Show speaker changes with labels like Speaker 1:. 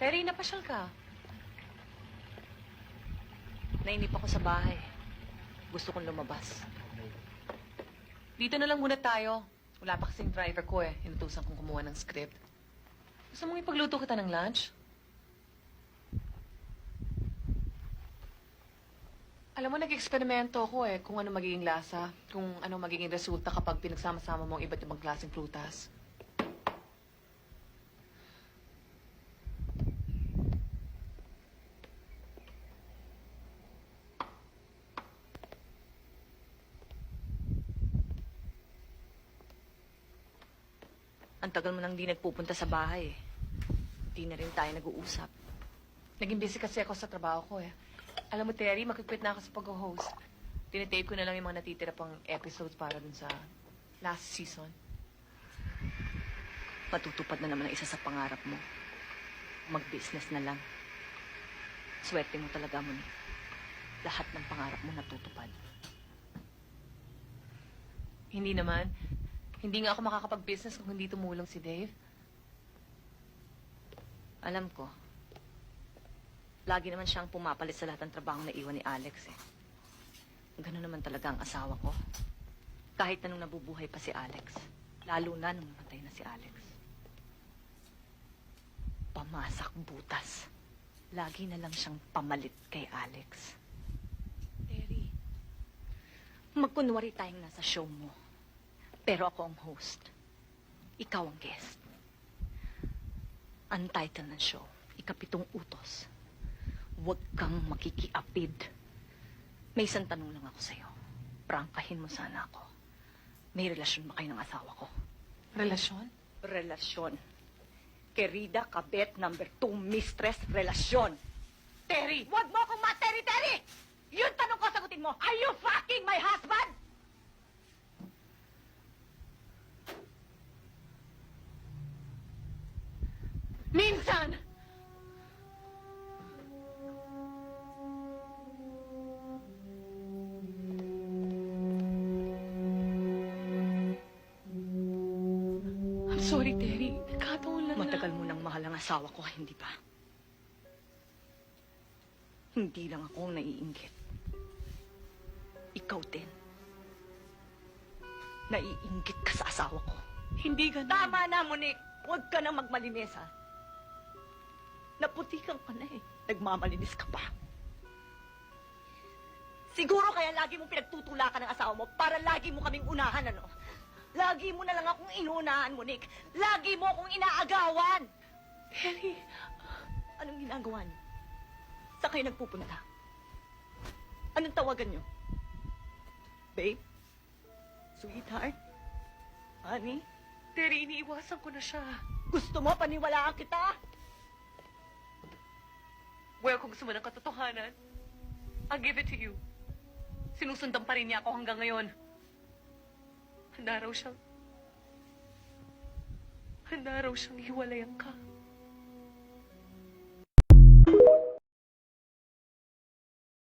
Speaker 1: Terry, napasyal ka.
Speaker 2: Nainip ako sa bahay. Gusto kong lumabas.
Speaker 1: Dito na lang muna tayo. Wala pa kasing driver ko eh. Inutusan kong kumuha ng script. Gusto mong ipagluto kita ng lunch? Alam mo, nag-eksperimento ako eh kung ano magiging lasa, kung ano magiging resulta kapag pinagsama-sama mo ang iba't ibang klaseng prutas.
Speaker 2: Ang tagal mo nang di nagpupunta sa bahay. Di na rin tayo nag-uusap.
Speaker 1: Naging busy kasi ako sa trabaho ko eh. Alam mo, Terry, makikwit na ako sa pag-host. Tinitape ko na lang yung mga natitira pang episodes para dun sa last season.
Speaker 2: Matutupad na naman ang isa sa pangarap mo. Mag-business na lang. Swerte mo talaga, Monique. Lahat ng pangarap mo natutupad.
Speaker 1: Hindi naman. Hindi nga ako makakapag-business kung hindi tumulong si Dave.
Speaker 2: Alam ko. Lagi naman siyang pumapalit sa lahat ng trabaho na iwan ni Alex eh. Ganun naman talaga ang asawa ko. Kahit na nung nabubuhay pa si Alex. Lalo na nung namatay na si Alex. Pamasak butas. Lagi na lang siyang pamalit kay Alex.
Speaker 1: Terry.
Speaker 2: Magkunwari tayong nasa show mo. Pero ako ang host. Ikaw ang guest. Ang title ng show, Ikapitong Utos. Huwag kang makikiapid. May isang tanong lang ako sa'yo. Prangkahin mo sana ako. May relasyon ba kayo ng asawa ko?
Speaker 1: Relasyon?
Speaker 2: Relasyon. Querida, kabet, number 2, mistress, relasyon.
Speaker 1: Terry!
Speaker 2: Huwag mo akong materi-teri! Yun tanong ko, sagutin mo. Are you fucking my husband?
Speaker 1: Minsan! I'm sorry, Terry. Nagkataon lang
Speaker 2: Matagal mo nang mahal ang asawa ko, hindi ba? Hindi lang ako ang naiinggit. Ikaw din. Naiinggit ka sa asawa ko.
Speaker 1: Hindi ganun.
Speaker 2: Tama na, Monique! Huwag ka nang magmalinis, ha? Naputikan ka na eh. Nagmamalinis ka pa. Siguro kaya lagi mong pinagtutulakan ng asawa mo para lagi mo kaming unahan, ano? Lagi mo na lang akong inuunahan, Monique. Lagi mo akong inaagawan.
Speaker 1: Terry,
Speaker 2: Anong ginagawa niyo? Saan kayo nagpupunta? Anong tawagan niyo? Babe? Sweetheart? Honey?
Speaker 1: Terry, iniiwasan ko na siya.
Speaker 2: Gusto mo paniwalaan kita?
Speaker 1: Well, kung gusto mo ng katotohanan, I'll give it to you. Sinusundan pa rin niya ako hanggang ngayon. Handa raw siyang hiwalayan ka.